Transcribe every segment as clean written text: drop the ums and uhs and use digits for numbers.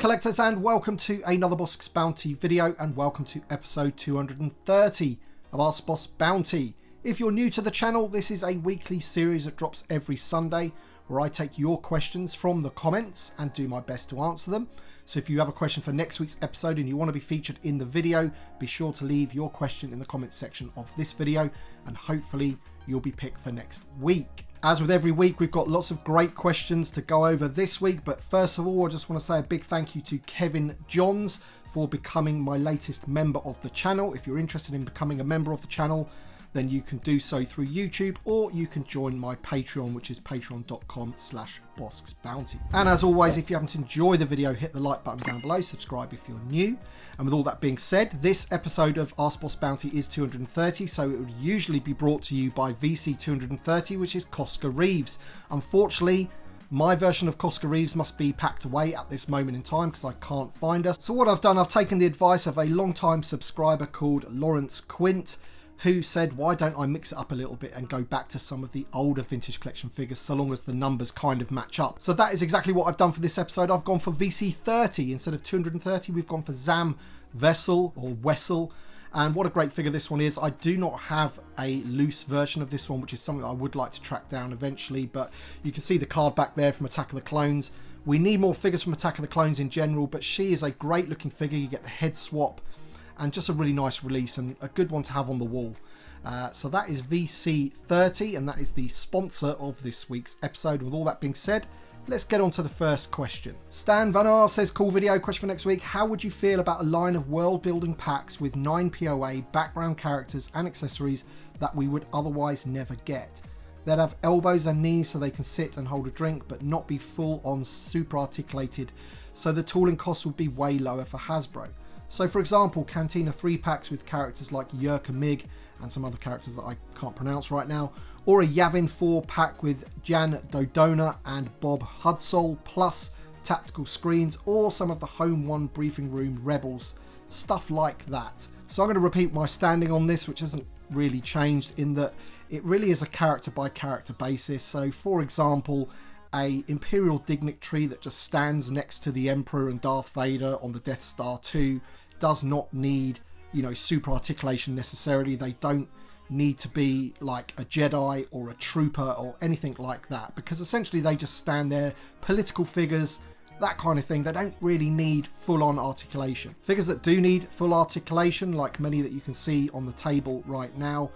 collectors, and welcome to another Bossk Bounty video, and welcome to episode 230 of our Bossk Bounty. If you're new to the channel, this is a weekly series that drops every Sunday where I take your questions from the comments and do my best to answer them. So if you have a question for next week's episode and you want to be featured in the video, be sure to leave your question in the comments section of this video and hopefully you'll be picked for next week. As with every week, we've got lots of great questions to go over this week, but first of all, I just want to say a big thank you to Kevin Johns for becoming my latest member of the channel. If you're interested in becoming a member of the channel, then you can do so through YouTube, or you can join my Patreon, which is patreon.com/BosskBounty. And as always, if you happen to enjoy the video, hit the like button down below, subscribe if you're new. And with all that being said, this episode of our Bossk Bounty is 230, so it would usually be brought to you by VC 230, which is Koska Reeves. Unfortunately, my version of Koska Reeves must be packed away at this moment in time because I can't find her. So what I've done, I've taken the advice of a long-time subscriber called Lawrence Quint, who said, why don't I mix it up a little bit and go back to some of the older vintage collection figures so long as the numbers kind of match up. So that is exactly what I've done for this episode. I've gone for VC 30 instead of 230. We've gone for Zam Wessel or Wessel. And what a great figure this one is. I do not have a loose version of this one, which is something I would like to track down eventually. But you can see the card back there from Attack of the Clones. We need more figures from Attack of the Clones in general, but she is a great looking figure. You get the head swap and just a really nice release and a good one to have on the wall. So that is VC 30, and that is the sponsor of this week's episode. With all that being said, let's get on to the first question. Stan Van Aar says, cool video, question for next week. How would you feel about a line of world building packs with 9 POA background characters and accessories that we would otherwise never get? They'd have elbows and knees so they can sit and hold a drink, but not be full on super articulated, so the tooling costs would be way lower for Hasbro. So for example, Cantina 3 packs with characters like Yerka Mig and some other characters that I can't pronounce right now, or a Yavin 4 pack with Jan Dodona and Bob Hudsall plus tactical screens, or some of the Home 1 Briefing Room Rebels, stuff like that. So I'm going to repeat my standing on this, which hasn't really changed, in that it really is a character by character basis. So for example, a Imperial Dignitary that just stands next to the Emperor and Darth Vader on the Death Star 2 does not need, you know, super articulation necessarily. They don't need to be like a Jedi or a Trooper or anything like that, because essentially they just stand there, political figures, that kind of thing. They don't really need full-on articulation. Figures that do need full articulation, like many that you can see on the table right now,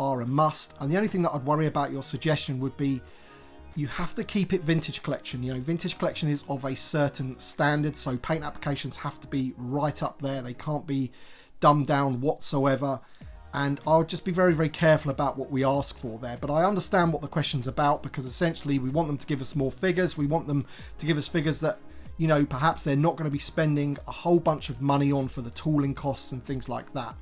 are a must. And the only thing that I'd worry about your suggestion would be you have to keep it vintage collection. You know, vintage collection is of a certain standard, so paint applications have to be right up there. They can't be dumbed down whatsoever. And I would just be very, very careful about what we ask for there. But I understand what the question's about, because essentially we want them to give us more figures. We want them to give us figures that, you know, perhaps they're not going to be spending a whole bunch of money on for the tooling costs and things like that.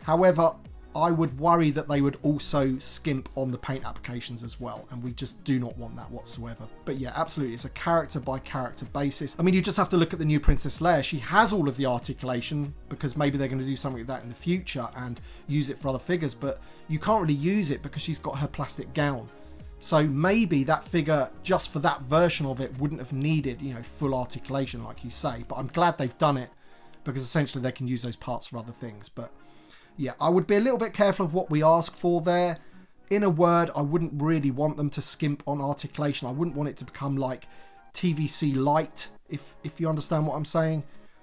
However, I would worry that they would also skimp on the paint applications as well, and we just do not want that whatsoever. But yeah, absolutely, it's a character by character basis. I mean, you just have to look at the new Princess Leia. She has all of the articulation because maybe they're going to do something like that in the future and use it for other figures, but you can't really use it because she's got her plastic gown. So maybe that figure, just for that version of it, wouldn't have needed, you know, full articulation like you say. But I'm glad they've done it, because essentially they can use those parts for other things. But yeah, I would be a little bit careful of what we ask for there. In a word, I wouldn't really want them to skimp on articulation. I wouldn't want it to become like TVC light, if you understand what I'm saying.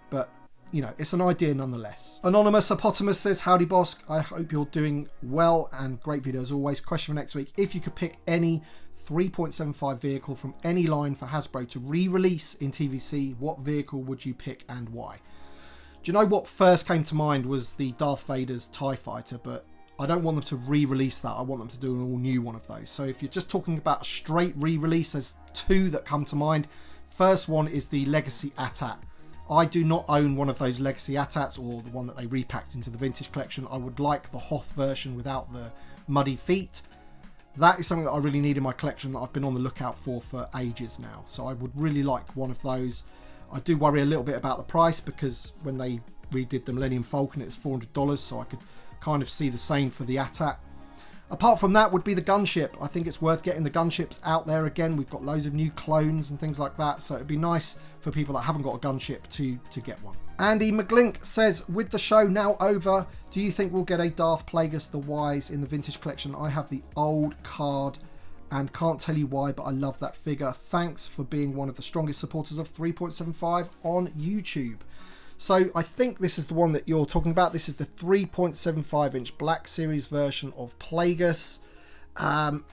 But, you know, it's an idea nonetheless. Anonymous Apotamus says, howdy Bossk, I hope you're doing well and great video as always. Question for next week, if you could pick any 3.75 vehicle from any line for Hasbro to re-release in TVC, what vehicle would you pick and why? Do you know what first came to mind was the Darth Vader's TIE Fighter, but I don't want them to re-release that. I want them to do an all-new one of those. So if you're just talking about a straight re-release, there's two that come to mind. First one is the Legacy AT-AT. I do not own one of those Legacy AT-ATs, or the one that they repacked into the vintage collection. I would like the Hoth version without the muddy feet. That is something that I really need in my collection that I've been on the lookout for ages now. So I would really like one of those. I do worry a little bit about the price, because when they redid the Millennium Falcon it was $400, so I could kind of see the same for the AT-AT. Apart from that would be the gunship. I think it's worth getting the gunships out there again. We've got loads of new clones and things like that, so it'd be nice for people that haven't got a gunship to get one. Andy McGlink says, with the show now over, do you think we'll get a Darth Plagueis the Wise in the vintage collection? I have the old card and can't tell you why, but I love that figure. Thanks for being one of the strongest supporters of 3.75 on YouTube. So I think this is the one that you're talking about. This is the 3.75 inch Black Series version of Plagueis.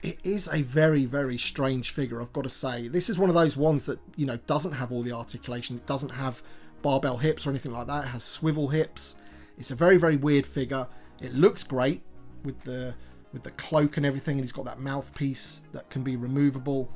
It is a very, very strange figure, I've got to say. This is one of those ones that, you know, doesn't have all the articulation. It doesn't have barbell hips or anything like that. It has swivel hips. It's a very, very weird figure. It looks great with the cloak and everything, and he's got that mouthpiece that can be removable.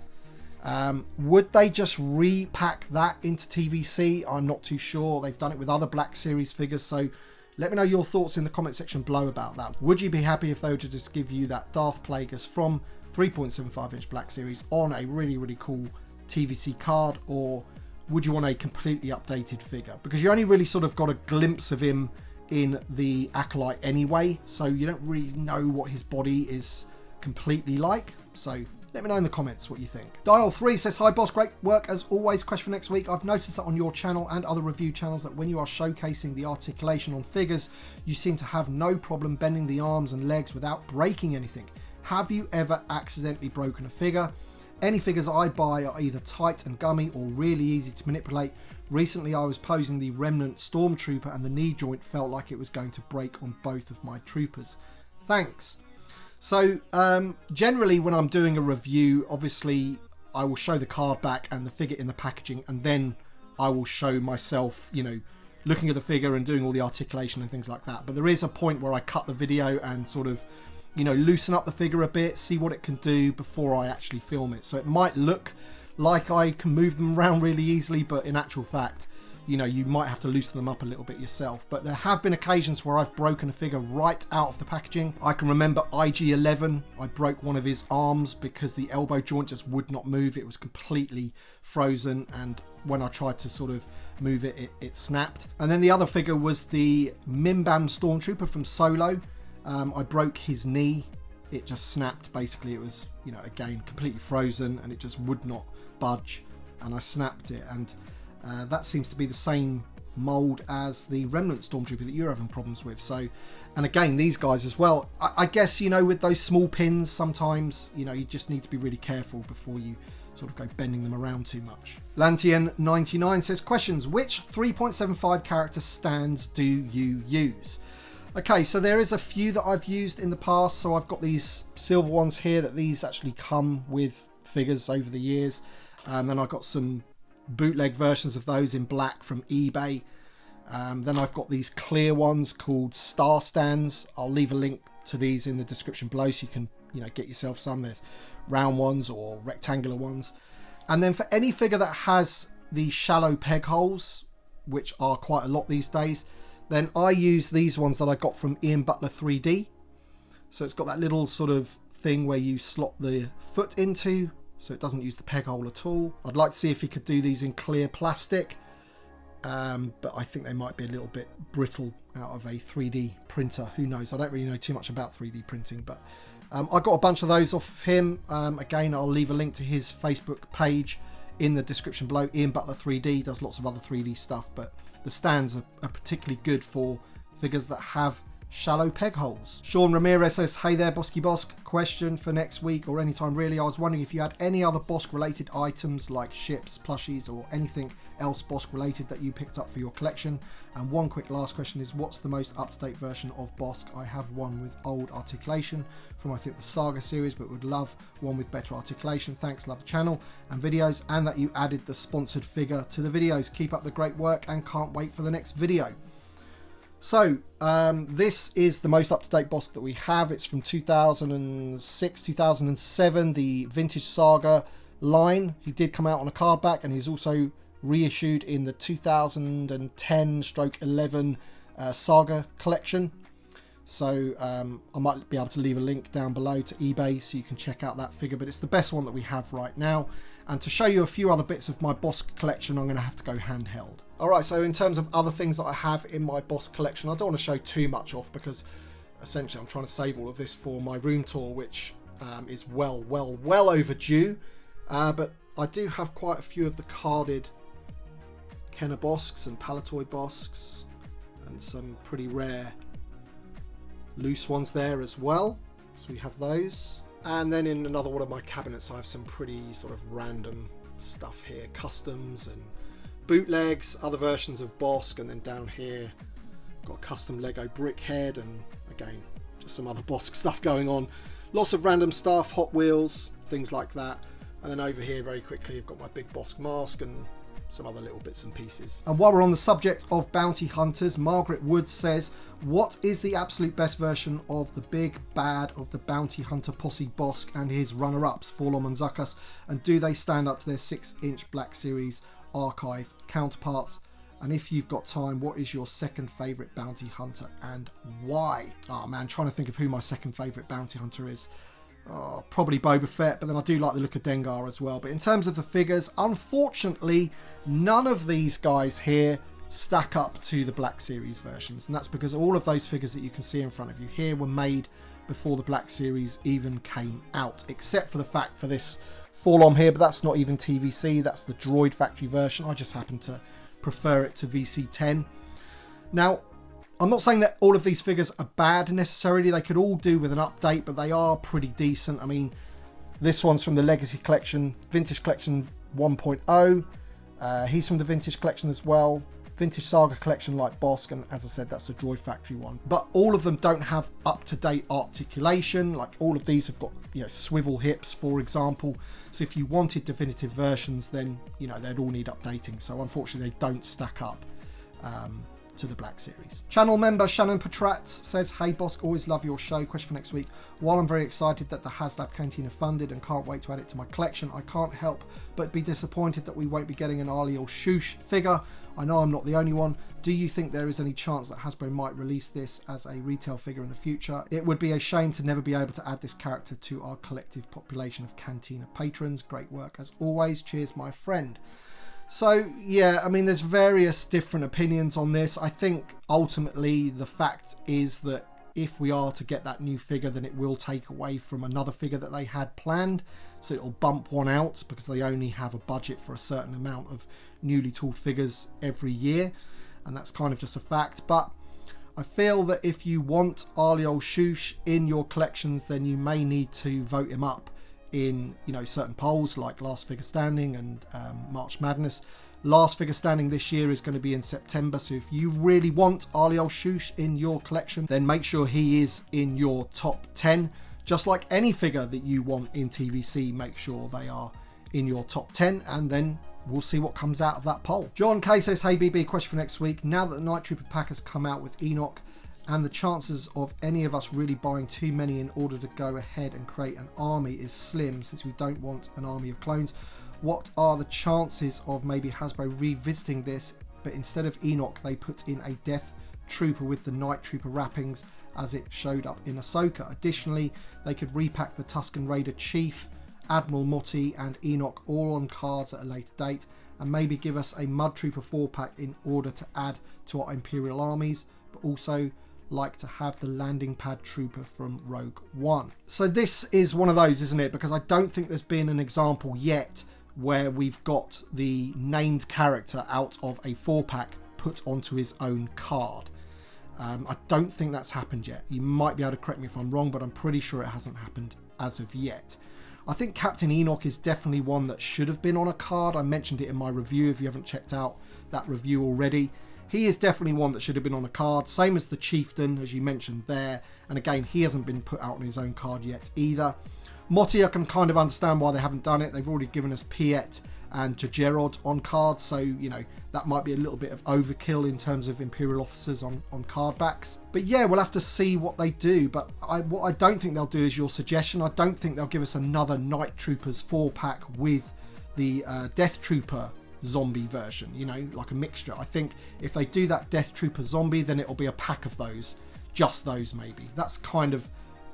Would they just repack that into TVC? I'm not too sure. They've done it with other Black Series figures, so let me know your thoughts in the comment section below about that. Would you be happy if they were to just give you that Darth Plagueis from 3.75 inch Black Series on a really, really cool TVC card, or would you want a completely updated figure? Because you only really sort of got a glimpse of him in the Acolyte anyway, so you don't really know what his body is completely like. So let me know in the comments what you think. Dial3 says, hi boss, great work as always. Question for next week. I've noticed that on your channel and other review channels that when you are showcasing the articulation on figures, you seem to have no problem bending the arms and legs without breaking anything. Have you ever accidentally broken a figure? Any figures I buy are either tight and gummy or really easy to manipulate. Recently I was posing the Remnant Stormtrooper and the knee joint felt like it was going to break on both of my troopers. Thanks. So generally when I'm doing a review, obviously I will show the card back and the figure in the packaging, and then I will show myself, you know, looking at the figure and doing all the articulation and things like that. But there is a point where I cut the video and sort of, you know, loosen up the figure a bit, see what it can do before I actually film it. So it might look like I can move them around really easily, but in actual fact, you know, you might have to loosen them up a little bit yourself. But there have been occasions where I've broken a figure right out of the packaging. I can remember IG-11, I broke one of his arms because the elbow joint just would not move. It was completely frozen, and when I tried to sort of move it, it snapped. And then the other figure was the Mimbam Stormtrooper from Solo. I broke his knee. It just snapped. Basically, it was, you know, again, completely frozen, and it just would not budge, and I snapped it. And that seems to be the same mold as the Remnant Stormtrooper that you're having problems with. So, and again, these guys as well, I guess, you know, with those small pins, sometimes, you know, you just need to be really careful before you sort of go bending them around too much. Lantian99 says, questions, which 3.75 character stands do you use? Okay, so there is a few that I've used in the past. So I've got these silver ones here that these actually come with figures over the years. And then I've got some bootleg versions of those in black from eBay. Then I've got these clear ones called Star Stands. I'll leave a link to these in the description below so you can, you know, get yourself some. There's round ones or rectangular ones. And then for any figure that has the shallow peg holes, which are quite a lot these days, then I use these ones that I got from Ian Butler 3D. So it's got that little sort of thing where you slot the foot into, so it doesn't use the peg hole at all. I'd like to see if he could do these in clear plastic, but I think they might be a little bit brittle out of a 3D printer. Who knows? I don't really know too much about 3D printing, but I got a bunch of those off of him. Again, I'll leave a link to his Facebook page in the description below. Ian Butler 3D does lots of other 3D stuff, but the stands are particularly good for figures that have shallow peg holes. Sean Ramirez says, hey there Bosky Bossk, question for next week or anytime really. I was wondering if you had any other Bossk related items like ships, plushies or anything else Bossk related that you picked up for your collection. And one quick last question is, what's the most up-to-date version of Bossk? I have one with old articulation from I think the Saga series, but would love one with better articulation. Thanks, love the channel and videos, and that you added the sponsored figure to the videos. Keep up the great work and can't wait for the next video. So this is the most up-to-date Bossk that we have. It's from 2006, 2007, the Vintage Saga line. He did come out on a card back, and he's also reissued in the 2010/11 Saga collection. So I might be able to leave a link down below to eBay so you can check out that figure, but it's the best one that we have right now. And to show you a few other bits of my Bossk collection, I'm going to have to go handheld. Alright, so in terms of other things that I have in my Bossk collection, I don't want to show too much off because essentially I'm trying to save all of this for my room tour, which is well overdue. But I do have quite a few of the carded Kenner Bosks and Palatoy Bosks, and some pretty rare loose ones there as well. So we have those. And then in another one of my cabinets, I have some pretty sort of random stuff here. Customs and bootlegs, other versions of Bossk, and then down here, got a custom Lego Brickhead, and again, just some other Bossk stuff going on. Lots of random stuff, Hot Wheels, things like that. And then over here, very quickly, I've got my big Bossk mask and some other little bits and pieces. And while we're on the subject of bounty hunters, Margaret Wood says, what is the absolute best version of the big bad of the bounty hunter posse Bossk and his runner-ups, Forlom and Zuckuss, and do they stand up to their 6-inch Black Series archive counterparts? And if you've got time, what is your second favourite bounty hunter and why? Oh man, trying to think of who my second favourite bounty hunter is. Oh, probably Boba Fett, but then I do like the look of Dengar as well. But in terms of the figures, unfortunately, none of these guys here stack up to the Black Series versions. And that's because all of those figures that you can see in front of you here were made before the Black Series even came out. Except for the fact for this Forlom here, but that's not even TVC. That's the Droid Factory version. I just happen to prefer it to VC10. Now, I'm not saying that all of these figures are bad necessarily. They could all do with an update, but they are pretty decent. I mean, this one's from the Legacy Collection, Vintage Collection 1.0. He's from the Vintage Collection as well. Vintage Saga Collection like Bossk, and as I said, that's the Droid Factory one. But all of them don't have up-to-date articulation. Like all of these have got, swivel hips, for example. So if you wanted definitive versions, then, they'd all need updating. So unfortunately, they don't stack up to the Black Series. Channel member Shannon Patratz says, hey Bossk, always love your show. Question for next week. While I'm very excited that the HasLab Canteen are funded and can't wait to add it to my collection, I can't help but be disappointed that we won't be getting an Ali or Shush figure. I know I'm not the only one. Do you think there is any chance that Hasbro might release this as a retail figure in the future? It would be a shame to never be able to add this character to our collective population of Cantina patrons. Great work as always. Cheers, my friend. So, yeah, I mean, there's various different opinions on this. I think ultimately the fact is that if we are to get that new figure, then it will take away from another figure that they had planned. So it'll bump one out because they only have a budget for a certain amount of newly tooled figures every year. And that's kind of just a fact. But I feel that if you want Ali ol Shush in your collections, then you may need to vote him up in certain polls like Last Figure Standing and March Madness. Last Figure Standing this year is going to be in September, so if you really want Ali ol Shush in your collection, then make sure he is in your top 10. Just like any figure that you want in TVC, make sure they are in your top 10, and then we'll see what comes out of that poll. John K says, hey BB, question for next week. Now that the Night Trooper pack has come out with Enoch, and the chances of any of us really buying too many in order to go ahead and create an army is slim, since we don't want an army of clones. What are the chances of maybe Hasbro revisiting this, but instead of Enoch they put in a Death Trooper with the Night Trooper wrappings as it showed up in Ahsoka? Additionally, they could repack the Tusken Raider Chief, Admiral Motti and Enoch all on cards at a later date, and maybe give us a Mud Trooper 4-pack in order to add to our Imperial armies, but also like to have the landing pad trooper from Rogue One. So this is one of those, isn't it? Because I don't think there's been an example yet where we've got the named character out of a 4-pack put onto his own card. I don't think that's happened yet. You might be able to correct me if I'm wrong, but I'm pretty sure it hasn't happened as of yet. I think Captain Enoch is definitely one that should have been on a card. I mentioned it in my review if you haven't checked out that review already. He is definitely one that should have been on a card, same as the Chieftain, as you mentioned there. And again, he hasn't been put out on his own card yet either. Motti, I can kind of understand why they haven't done it. They've already given us Piet and Jajerod on cards, so, that might be a little bit of overkill in terms of Imperial officers on card backs. But yeah, we'll have to see what they do. But what I don't think they'll do is your suggestion. I don't think they'll give us another Night Troopers 4-pack with the Death Trooper zombie version, like a mixture. I think if they do that Death Trooper zombie, then it'll be a pack of those, just those maybe. That's kind of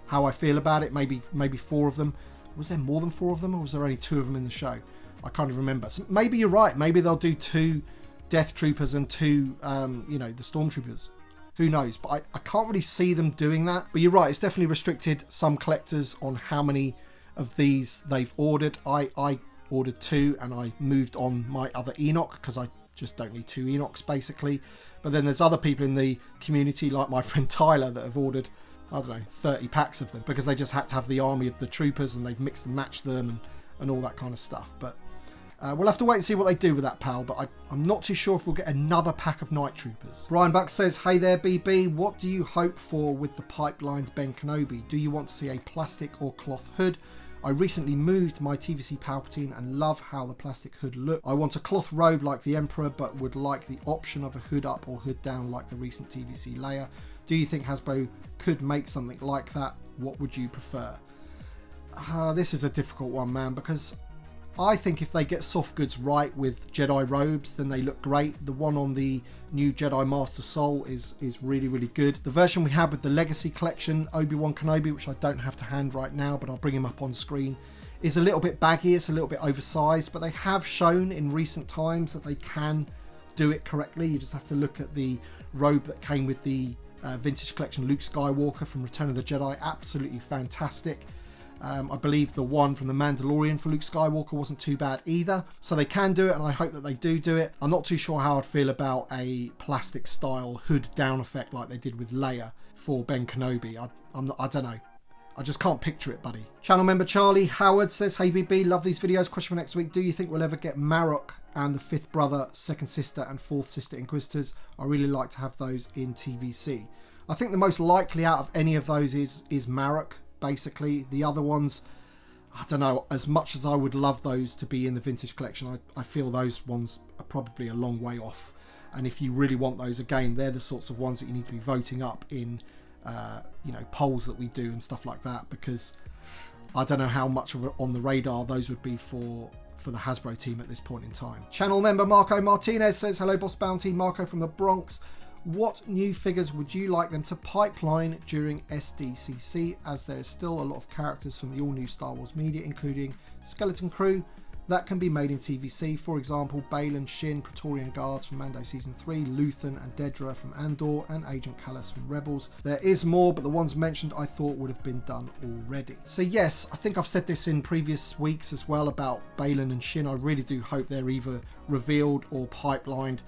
how I feel about it. Maybe 4 of them. Was there more than 4 of them, or was there only 2 of them in the show? I can't remember. So maybe you're right. Maybe they'll do 2 Death Troopers and 2 the Stormtroopers. who knows? But I can't really see them doing that. But you're right, it's definitely restricted some collectors on how many of these they've ordered. I ordered 2 and I moved on my other Enoch because I just don't need 2 Enochs basically. But then there's other people in the community like my friend Tyler that have ordered, I don't know, 30 packs of them because they just had to have the army of the troopers and they've mixed and matched them and all that kind of stuff. But we'll have to wait and see what they do with that, pal. But I'm not too sure if we'll get another pack of Night Troopers. Brian Buck says, hey there, BB. What do you hope for with the pipelined Ben Kenobi? Do you want to see a plastic or cloth hood? I recently moved my TVC Palpatine and love how the plastic hood looks. I want a cloth robe like the Emperor, but would like the option of a hood up or hood down like the recent TVC Leia. Do you think Hasbro could make something like that? What would you prefer? This is a difficult one, man, because I think if they get soft goods right with Jedi robes, then they look great. The one on the new Jedi Master Soul is really, really good. The version we had with the Legacy Collection, Obi-Wan Kenobi, which I don't have to hand right now, but I'll bring him up on screen, is a little bit baggy. It's a little bit oversized, but they have shown in recent times that they can do it correctly. You just have to look at the robe that came with the Vintage Collection Luke Skywalker from Return of the Jedi. Absolutely fantastic. I believe the one from The Mandalorian for Luke Skywalker wasn't too bad either. So they can do it, and I hope that they do it. I'm not too sure how I'd feel about a plastic style hood down effect like they did with Leia for Ben Kenobi. I don't know. I just can't picture it, buddy. Channel member Charlie Howard says, hey BB, love these videos. Question for next week. Do you think we'll ever get Marok and the 5th brother, 2nd sister and 4th sister Inquisitors? I really like to have those in TVC. I think the most likely out of any of those is Marok. Basically, the other ones, I don't know, as much as I would love those to be in the Vintage Collection, I feel those ones are probably a long way off. And if you really want those, again, they're the sorts of ones that you need to be voting up in polls that we do and stuff like that, because I don't know how much of it on the radar those would be for the Hasbro team at this point in time. Channel member Marco Martinez says, hello Boss Bounty, Marco from the Bronx. What new figures would you like them to pipeline during SDCC, as there is still a lot of characters from the all new Star Wars media, including Skeleton Crew, that can be made in TVC? For example, Baylan, Shin, Praetorian Guards from Mando Season 3, Luthen and Dedra from Andor, and Agent Kallus from Rebels. There is more, but the ones mentioned I thought would have been done already. So yes, I think I've said this in previous weeks as well about Baylan and Shin. I really do hope they're either revealed or pipelined.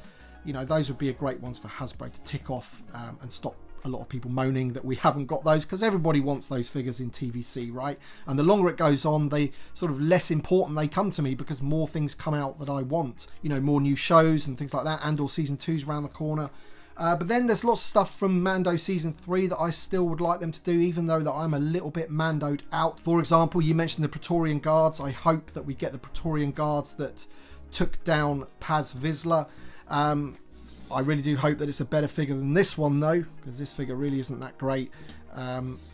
You know, those would be a great ones for Hasbro to tick off and stop a lot of people moaning that we haven't got those, because everybody wants those figures in TVC, right? And the longer it goes on, they sort of less important they come to me, because more things come out that I want. You know, more new shows and things like that. Andor Season 2's around the corner. But then there's lots of stuff from Mando Season 3 that I still would like them to do, even though that I'm a little bit Mandoed out. For example, you mentioned the Praetorian Guards. I hope that we get the Praetorian Guards that took down Paz Vizsla. I really do hope that it's a better figure than this one though, because this figure really isn't that great.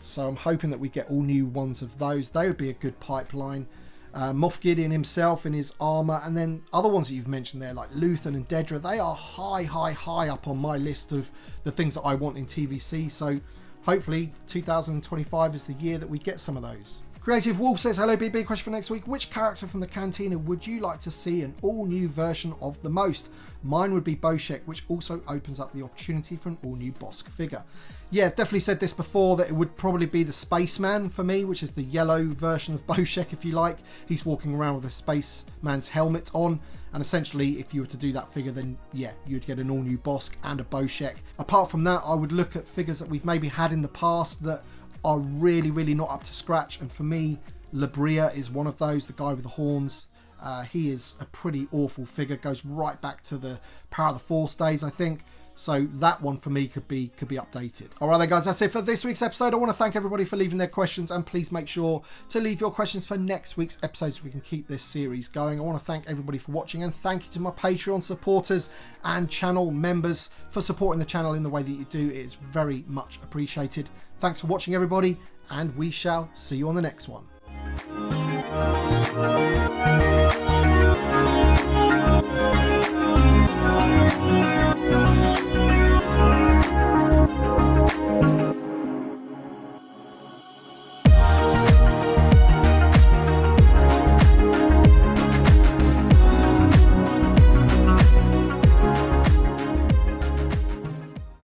So I'm hoping that we get all new ones of those. They would be a good pipeline. Moff Gideon himself in his armor, and then other ones that you've mentioned there like Luthen and Dedra, they are high up on my list of the things that I want in TVC. So hopefully 2025 is the year that we get some of those. Creative Wolf says, hello BB, question for next week. Which character from the Cantina would you like to see an all-new version of the most? Mine would be Bossk, which also opens up the opportunity for an all-new Bossk figure. Yeah, definitely said this before, that it would probably be the Spaceman for me, which is the yellow version of Bossk, if you like. He's walking around with a Spaceman's helmet on, and essentially, if you were to do that figure, then yeah, you'd get an all-new Bossk and a Bossk. Apart from that, I would look at figures that we've maybe had in the past that are really not up to scratch, and for me Labria is one of those, the guy with the horns. He is a pretty awful figure, goes right back to the Power of the Force days, I think. So that one for me could be updated. All right then guys, that's it for this week's episode. I want to thank everybody for leaving their questions, and please make sure to leave your questions for next week's episode so we can keep this series going. I want to thank everybody for watching, and thank you to my Patreon supporters and channel members for supporting the channel in the way that you do. It is very much appreciated. Thanks for watching everybody, and we shall see you on the next one.